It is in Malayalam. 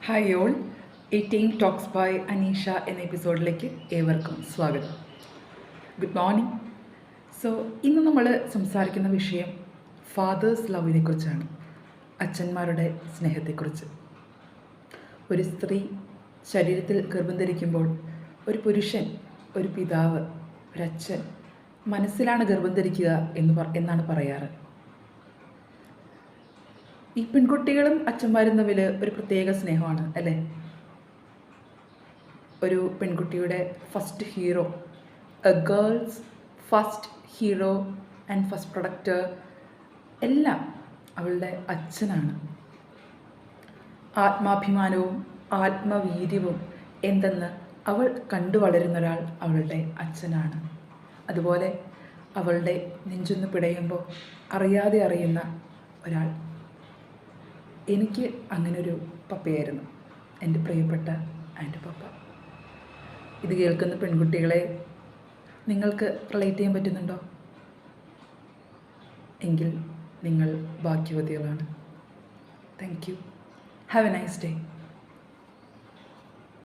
Hi all, 18 talks by Aneesha എന്ന എപ്പിസോഡിലേക്ക് ഏവർക്കും സ്വാഗതം. Good morning. ഇന്ന് നമ്മൾ സംസാരിക്കുന്ന വിഷയം ഫാദേഴ്സ് ലവിനെ കുറിച്ചാണ്, അച്ഛന്മാരുടെ സ്നേഹത്തെക്കുറിച്ച്. ഒരു സ്ത്രീ ശരീരത്തിൽ ഗർഭം ധരിക്കുമ്പോൾ ഒരു പുരുഷൻ, ഒരു പിതാവ്, ഒരച്ഛൻ മനസ്സിലാണ് ഗർഭം ധരിക്കുക എന്നാണ് പറയാറ്. ഈ പെൺകുട്ടികളും അച്ഛന്മാരും തമ്മിൽ ഒരു പ്രത്യേക സ്നേഹമാണ് അല്ലേ? ഒരു പെൺകുട്ടിയുടെ first hero, A girls first hero and first product എല്ലാം അവളുടെ അച്ഛനാണ്. ആത്മാഭിമാനവും ആത്മവീര്യവും എന്തെന്ന് അവൾ കണ്ടു വളരുന്ന ഒരാൾ അവളുടെ അച്ഛനാണ്. അതുപോലെ അവളുടെ നെഞ്ചൊന്ന് പിടയുമ്പോൾ അറിയാതെ അറിയുന്ന ഒരാൾ. എനിക്ക് അങ്ങനൊരു പപ്പയായിരുന്നു എൻ്റെ പ്രിയപ്പെട്ട ആൻഡ് പപ്പ. ഇത് കേൾക്കുന്ന പെൺകുട്ടികളെ, നിങ്ങൾക്ക് റിലേറ്റ് ചെയ്യാൻ പറ്റുന്നുണ്ടോ? എങ്കിൽ നിങ്ങൾ ഭാഗ്യവതികളാണ്. Thank you. Have a nice day.